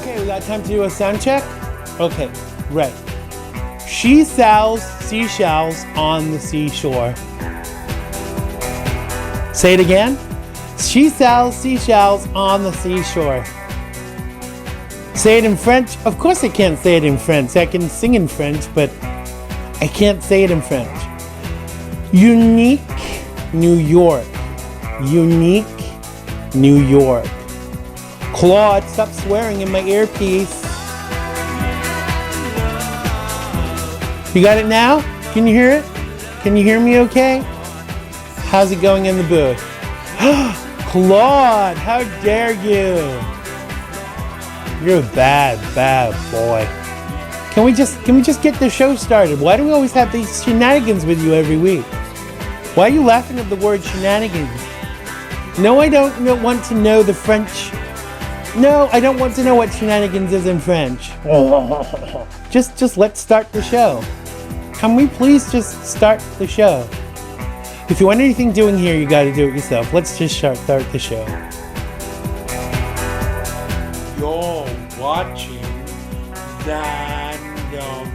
Okay, we got time to do a sound check? Okay, right. She sells seashells on the seashore. Say it again. She sells seashells on the seashore. Say it in French. Of course I can't say it in French. I can sing in French, but I can't say it in French. Unique New York. Unique New York. Claude, stop swearing in my earpiece. You got it now? Can you hear it? Can you hear me okay? How's it going in the booth? Claude, how dare you? You're a bad, bad boy. Can we just get the show started? Why do we always have these shenanigans with you every week? Why are you laughing at the word shenanigans? No, I don't want to know the French. No, I don't want to know what shenanigans is in French. Just let's start the show. Can we please just start the show? If you want anything doing here, you gotta do it yourself. Let's just start the show. You're watching Xandermonium.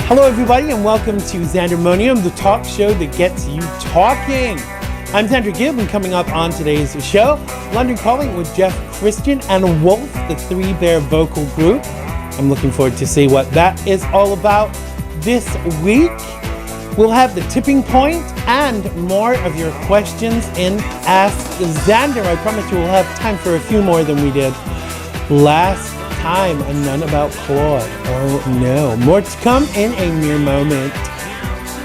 Hello everybody and welcome to Xandermonium, the talk show that gets you talking. I'm Xander Gibb, and coming up on today's show, London Calling with Jeff, Kristian and Wolf, the Three Bear vocal group. I'm looking forward to see what that is all about this week. We'll have the tipping point and more of your questions in Ask Xander. I promise you we'll have time for a few more than we did last time, and none about Claude. Oh no. More to come in a mere moment.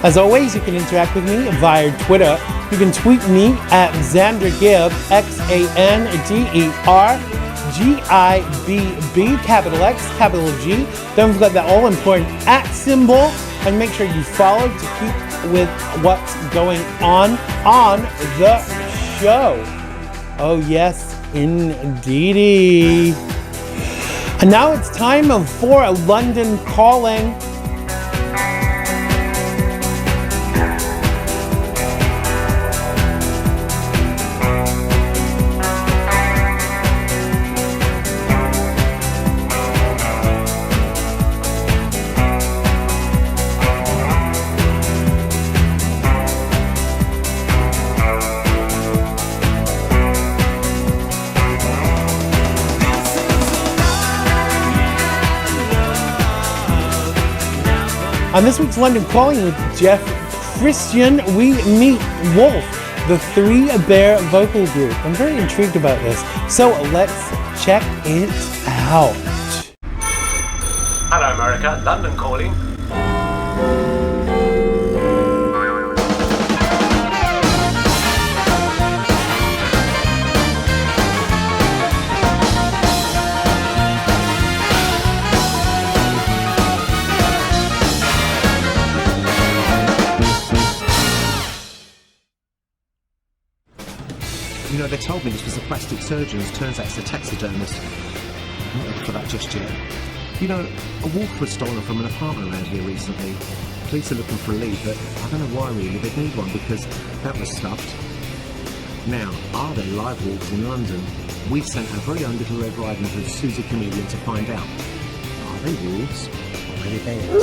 As always, you can interact with me via Twitter. You can tweet me at Xander Gibb, XanderGibb, capital X, capital G. Don't forget that all important @ symbol, and make sure you follow to keep with what's going on the show. Oh yes, indeedy. And now it's time for a London Calling. On this week's London Calling with Jeff, Kristian, we meet Wolf, the Three Bear vocal group. I'm very intrigued about this, so let's check it out. Hello America, London Calling. You know, they told me this was a plastic surgeon. Turns out it's a taxidermist. I'm not ready for that just yet. You know, a wolf was stolen from an apartment around here recently. Police are looking for a lead, but I don't know why really. They'd need one because that was stuffed. Now, are there live wolves in London? We've sent our very own little Red Riding Hood, Soozi Chameleone, to find out. Are they wolves or are they bears?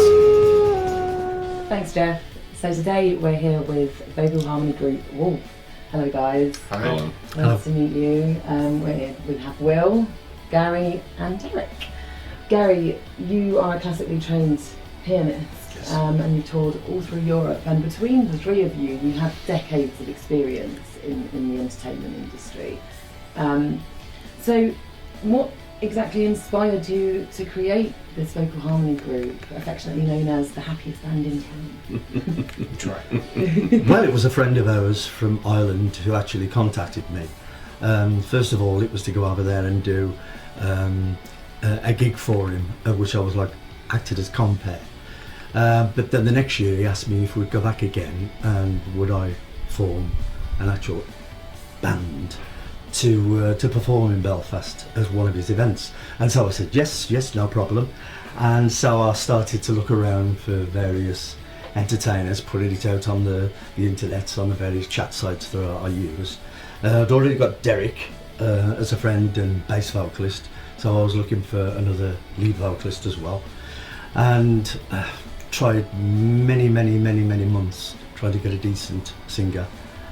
Thanks, Jeff. So today we're here with vocal harmony group Wolf. Hello guys. Hello. Nice to meet you. We're here. We have Will, Gary and Derek. Gary, you are a classically trained pianist, yes. And you toured all through Europe, and between the three of you, you have decades of experience in the entertainment industry. So what exactly inspired you to create this vocal harmony group, affectionately known as the happiest band in town? Try. Well, it was a friend of ours from Ireland who actually contacted me. First of all, it was to go over there and do a gig for him, which I was like acted as compere. But then the next year he asked me if we'd go back again and would I form an actual band to perform in Belfast as one of his events. And so I said yes, no problem. And so I started to look around for various entertainers, putting it out on the internet, on the various chat sites that I use. I'd already got Derek as a friend and bass vocalist, so I was looking for another lead vocalist as well. And tried many months trying to get a decent singer.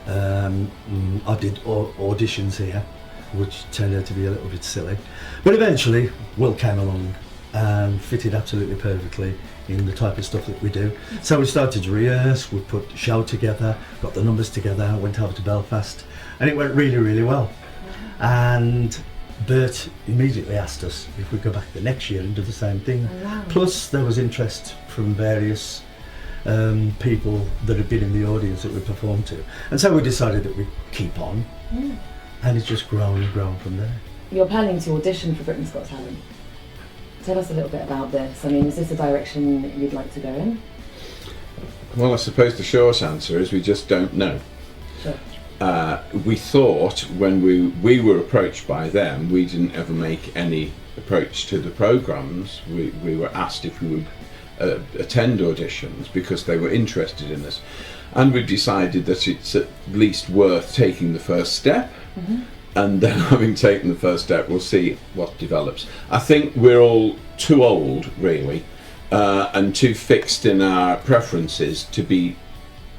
I did auditions here, which turned out to be a little bit silly. But eventually, Will came along and fitted absolutely perfectly in the type of stuff that we do. So we started to rehearse, we put the show together, got the numbers together, went over to Belfast, and it went really well. And Bert immediately asked us if we'd go back the next year and do the same thing. Oh, wow. Plus there was interest from various people that had been in the audience that we performed to. And so we decided that we'd keep on, and it's just grown and grown from there. You're planning to audition for Britain's Got Talent. Tell us a little bit about this. I mean, is this a direction you'd like to go in? Well, I suppose the short answer is we just don't know. Sure. We thought when we were approached by them, we didn't ever make any approach to the programmes. We were asked if we would attend auditions because they were interested in us, and we decided that it's at least worth taking the first step. And then having taken the first step, we'll see what develops. I think we're all too old, really, and too fixed in our preferences to be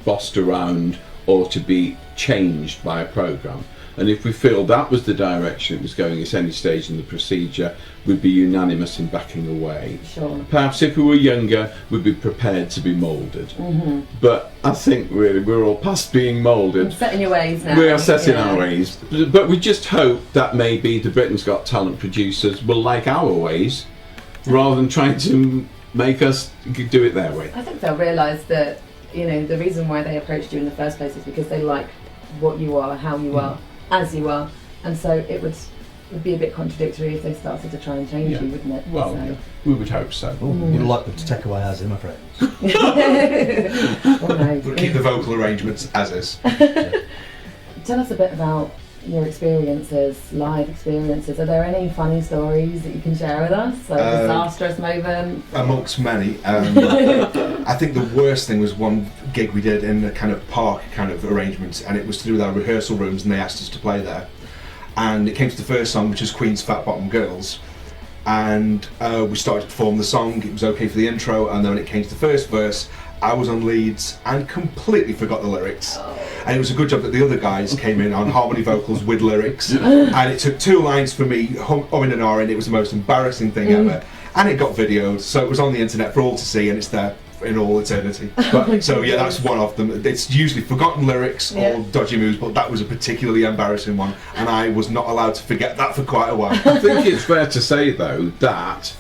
bossed around or to be changed by a programme. And if we feel that was the direction it was going at any stage in the procedure, we'd be unanimous in backing away. Sure. Perhaps if we were younger, we'd be prepared to be moulded. But I think really we're all past being moulded. Set in your ways now. We are set in our ways. But we just hope that maybe the Britain's Got Talent producers will like our ways rather than trying to make us do it their way. I think they'll realise that, you know, the reason why they approached you in the first place is because they like what you are, how you are, as you are, and so it would be a bit contradictory if they started to try and change you, wouldn't it? Well, So. we would hope so. You'd like them to take away as I'm afraid. Oh, no. We'll keep the vocal arrangements as is. Tell us a bit about your experiences, live experiences. Are there any funny stories that you can share with us? Like a disastrous moment? Amongst many. I think the worst thing was one gig we did in a kind of park kind of arrangement, and it was to do with our rehearsal rooms, and they asked us to play there. And it came to the first song, which is Queen's Fat Bottom Girls. And we started to perform the song, it was okay for the intro, and then when it came to the first verse, I was on leads and completely forgot the lyrics. And it was a good job that the other guys came in on harmony vocals with lyrics. And it took 2 lines for me, humming and ahhing. It was the most embarrassing thing ever. And it got videoed, so it was on the internet for all to see, and it's there in all eternity. But, so yeah, that's one of them. It's usually forgotten lyrics or dodgy moves, but that was a particularly embarrassing one, and I was not allowed to forget that for quite a while. I think it's fair to say though that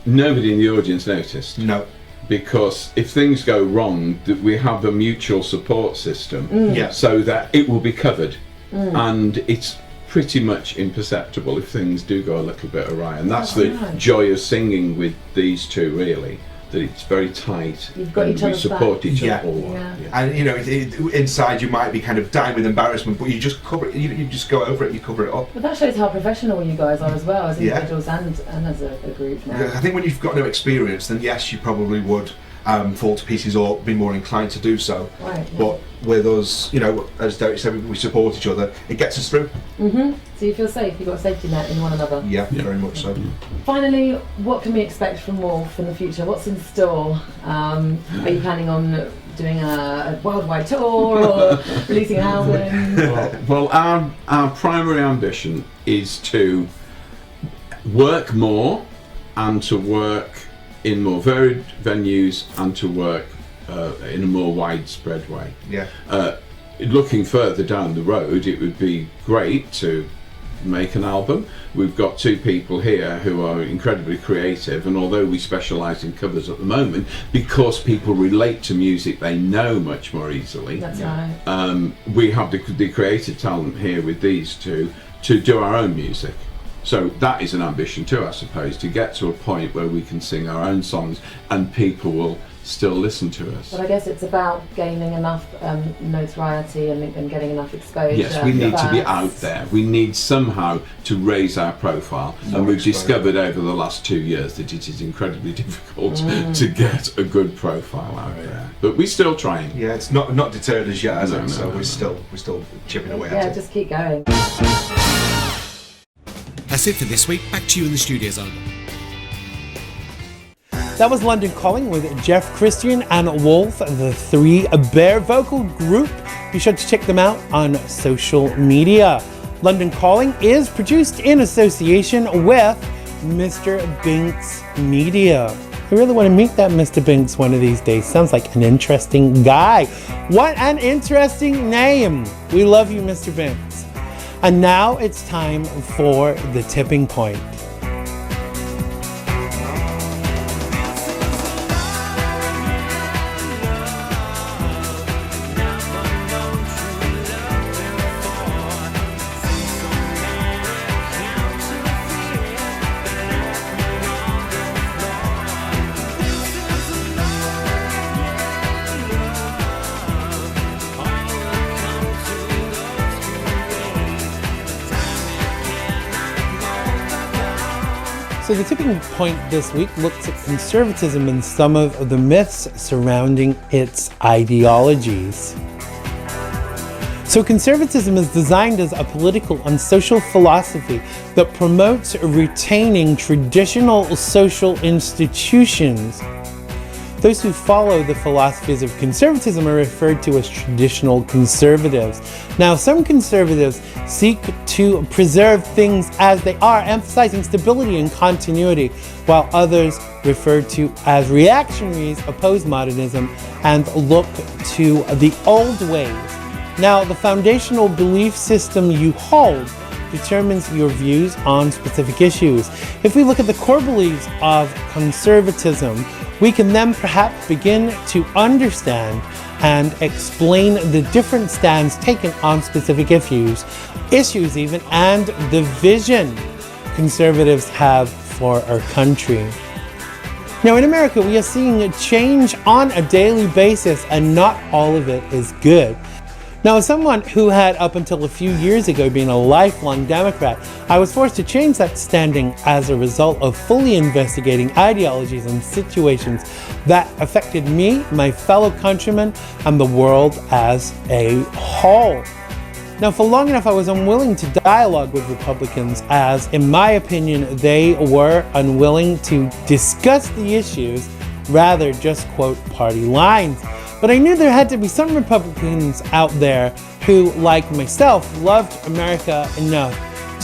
nobody in the audience noticed. No. Because if things go wrong, that we have a mutual support system, so that it will be covered, and it's pretty much imperceptible if things do go a little bit awry. And that's the joy of singing with these two, really. That it's very tight. You've got and each we other's support back. each Yeah. other all. Yeah. And you know, inside you might be kind of dying with embarrassment, but you just cover it. You just go over it. You cover it up. But that shows how professional you guys are as well, as Yeah. individuals and as a group now. I think when you've got no experience, then yes, you probably would fall to pieces or be more inclined to do so. Right. Yeah. But with us, you know, as Derek said, we support each other. It gets us through. So you feel safe. You've got a safety net in one another. Yeah, very much so. Finally, what can we expect from Wolf in the future? What's in store? Are you planning on doing a worldwide tour or releasing an album? Well, our primary ambition is to work more and to work in more varied venues and to work in a more widespread way. Yeah. Looking further down the road, it would be great to make an album. We've got two people here who are incredibly creative, and although we specialise in covers at the moment, because people relate to music they know much more easily, That's right. we have the creative talent here with these two to do our own music. So that is an ambition too, I suppose, to get to a point where we can sing our own songs and people will still listen to us. But I guess it's about gaining enough notoriety and getting enough exposure. Yes, we need to be first. out there. We need somehow to raise our profile. And we've discovered over the last 2 years that it is incredibly difficult to get a good profile out there. But we're still trying. Yeah, it's not deterred us yet, has No, it? no, So no, we're still chipping away Yeah, at it. just keep going. That's it for this week. Back to you in the studio zone. That was London Calling with Jeff, Kristian, and Wolf, the three bear vocal group. Be sure to check them out on social media. London Calling is produced in association with Mr. Binks Media. I really want to meet that Mr. Binks one of these days. Sounds like an interesting guy. What an interesting name. We love you, Mr. Binks. And now it's time for the tipping point. So the tipping point this week looks at conservatism and some of the myths surrounding its ideologies. So conservatism is designed as a political and social philosophy that promotes retaining traditional social institutions. Those who follow the philosophies of conservatism are referred to as traditional conservatives. Now, some conservatives seek to preserve things as they are, emphasizing stability and continuity, while others, referred to as reactionaries, oppose modernism and look to the old ways. Now, the foundational belief system you hold determines your views on specific issues. If we look at the core beliefs of conservatism, we can then perhaps begin to understand and explain the different stands taken on specific issues even, and the vision conservatives have for our country. Now in America, we are seeing a change on a daily basis, and not all of it is good. Now, as someone who had up until a few years ago been a lifelong Democrat, I was forced to change that standing as a result of fully investigating ideologies and situations that affected me, my fellow countrymen, and the world as a whole. Now, for long enough, I was unwilling to dialogue with Republicans as, in my opinion, they were unwilling to discuss the issues, rather just quote party lines. But I knew there had to be some Republicans out there who, like myself, loved America enough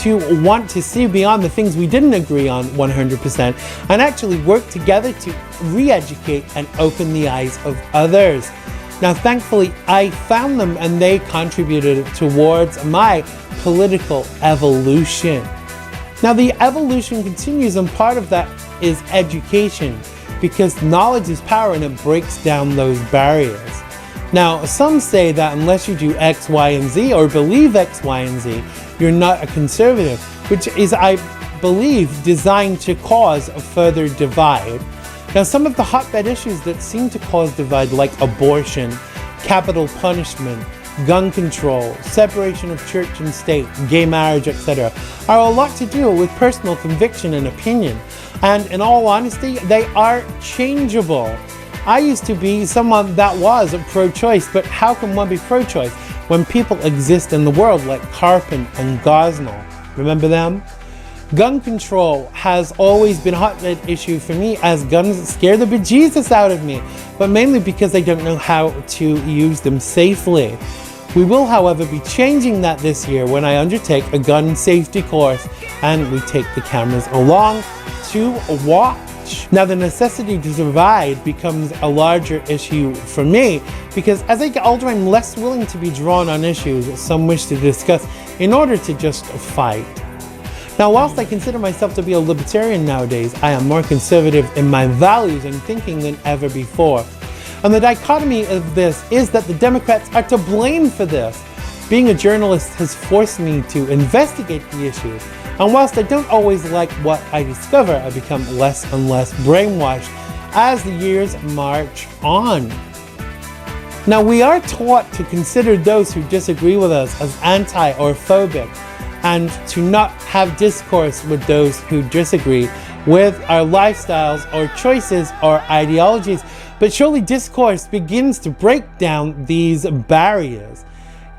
to want to see beyond the things we didn't agree on 100% and actually work together to re-educate and open the eyes of others. Now, thankfully, I found them and they contributed towards my political evolution. Now, the evolution continues, and part of that is education, because knowledge is power and it breaks down those barriers. Now, some say that unless you do X, Y, and Z, or believe X, Y, and Z, you're not a conservative, which is, I believe, designed to cause a further divide. Now, some of the hotbed issues that seem to cause divide, like abortion, capital punishment, gun control, separation of church and state, gay marriage, etc., are a lot to do with personal conviction and opinion. And in all honesty, they are changeable. I used to be someone that was pro-choice, but how can one be pro-choice when people exist in the world like Carpin and Gosnell? Remember them? Gun control has always been a hotbed issue for me, as guns scare the bejesus out of me, but mainly because I don't know how to use them safely. We will, however, be changing that this year when I undertake a gun safety course and we take the cameras along to watch. Now, the necessity to divide becomes a larger issue for me because as I get older, I'm less willing to be drawn on issues some wish to discuss in order to just fight. Now, whilst I consider myself to be a libertarian nowadays, I am more conservative in my values and thinking than ever before. And the dichotomy of this is that the Democrats are to blame for this. Being a journalist has forced me to investigate the issues, and whilst I don't always like what I discover, I become less and less brainwashed as the years march on. Now, we are taught to consider those who disagree with us as anti or phobic, and to not have discourse with those who disagree with our lifestyles or choices or ideologies. But surely discourse begins to break down these barriers.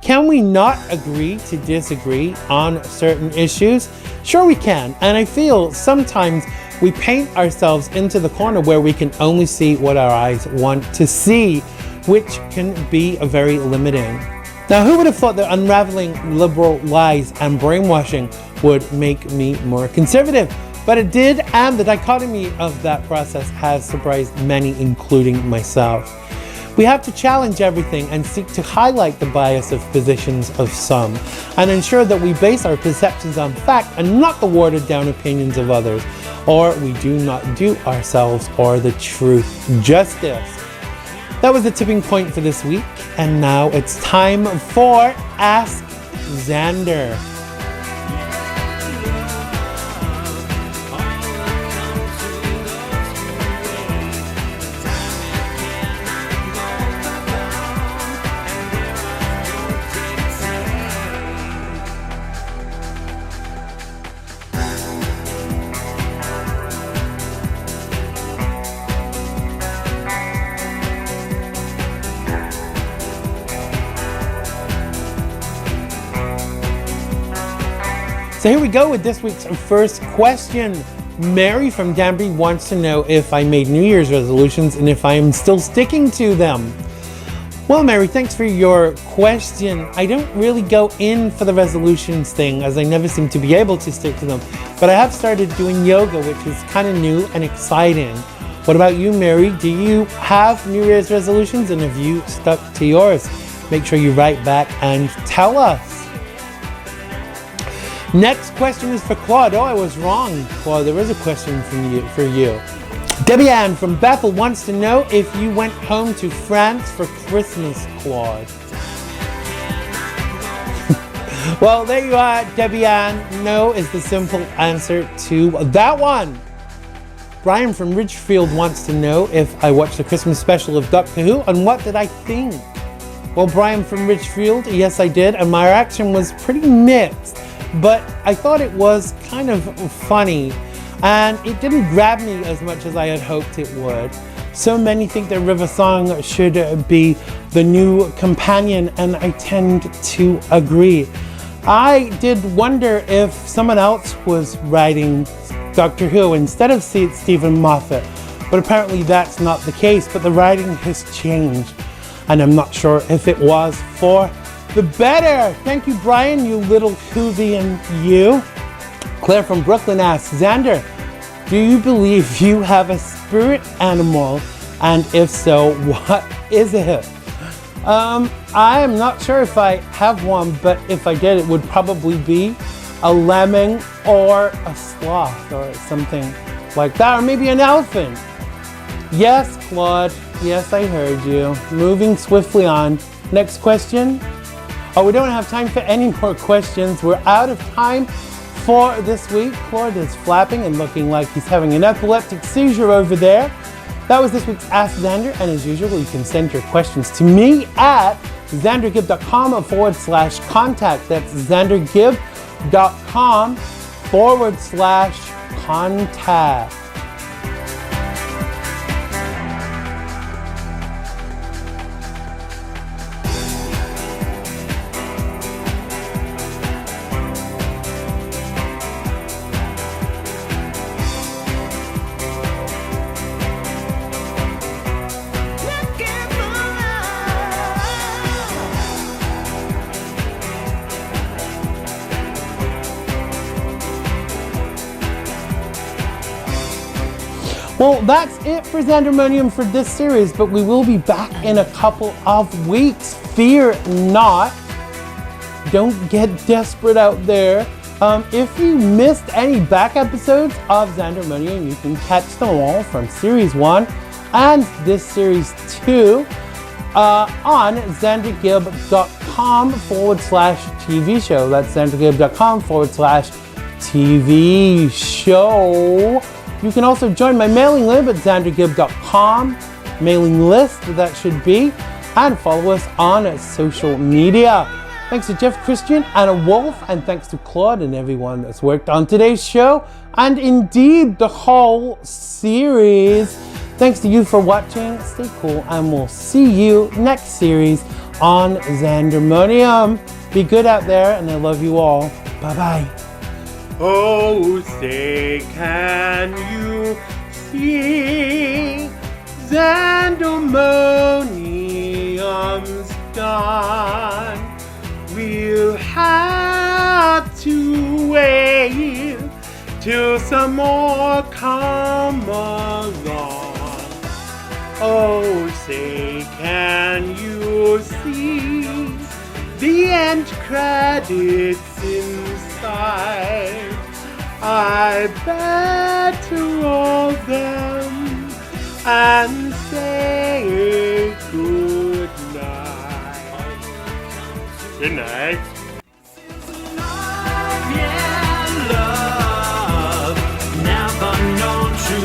Can we not agree to disagree on certain issues? Sure we can, and I feel sometimes we paint ourselves into the corner where we can only see what our eyes want to see, which can be very limiting. Now, who would have thought that unraveling liberal lies and brainwashing would make me more conservative? But it did, and the dichotomy of that process has surprised many, including myself. We have to challenge everything and seek to highlight the bias of positions of some, and ensure that we base our perceptions on fact and not the watered down opinions of others, or we do not do ourselves or the truth justice. That was the tipping point for this week, and now it's time for Ask Xander. So here we go with this week's first question. Mary from Danbury wants to know if I made New Year's resolutions and if I am still sticking to them. Well, Mary, thanks for your question. I don't really go in for the resolutions thing, as I never seem to be able to stick to them. But I have started doing yoga, which is kind of new and exciting. What about you, Mary? Do you have New Year's resolutions, and have you stuck to yours? Make sure you write back and tell us. Next question is for Claude. Oh, I was wrong, Claude. There is a question for you. Debbie Ann from Bethel wants to know if you went home to France for Christmas, Claude. Well, there you are, Debbie Ann. No is the simple answer to that one. Brian from Ridgefield wants to know if I watched the Christmas special of Doctor Who, and what did I think? Well, Brian from Ridgefield, yes, I did, and my reaction was pretty mixed. But I thought it was kind of funny, and it didn't grab me as much as I had hoped it would. So many think that River Song should be the new companion, and I tend to agree. I did wonder if someone else was writing Doctor Who instead of Stephen Moffat, but apparently that's not the case, but the writing has changed, and I'm not sure if it was for the better. Thank you, Brian, you little Whovian you. Claire from Brooklyn asks, Xander, do you believe you have a spirit animal? And if so, what is it? I am not sure if I have one, but if I did, it would probably be a lemming or a sloth or something like that, or maybe an elephant. Yes, Claude. Yes, I heard you. Moving swiftly on. Next question. Oh, we don't have time for any more questions. We're out of time for this week. Claude is flapping and looking like he's having an epileptic seizure over there. That was this week's Ask Xander, and as usual, you can send your questions to me at xandergibb.com/contact. That's xandergibb.com/contact. Well, that's it for Xandermonium for this series, but we will be back in a couple of weeks. Fear not. Don't get desperate out there. If you missed any back episodes of Xandermonium, you can catch them all from Series 1 and this Series 2 on xandergibb.com/TV show. That's xandergibb.com/TV show. You can also join my mailing list at xandergibb.com, mailing list that should be, and follow us on social media. Thanks to Jeff, Kristian, and Wolf, and thanks to Claude and everyone that's worked on today's show, and indeed the whole series. Thanks to you for watching. Stay cool, and we'll see you next series on Xandermonium. Be good out there, and I love you all. Bye-bye. Oh, say can you see Xandermonium's done? We'll have to wait till some more come along. Oh, say can you see the end credits inside? I better roll them and say good night. Good night. Never known to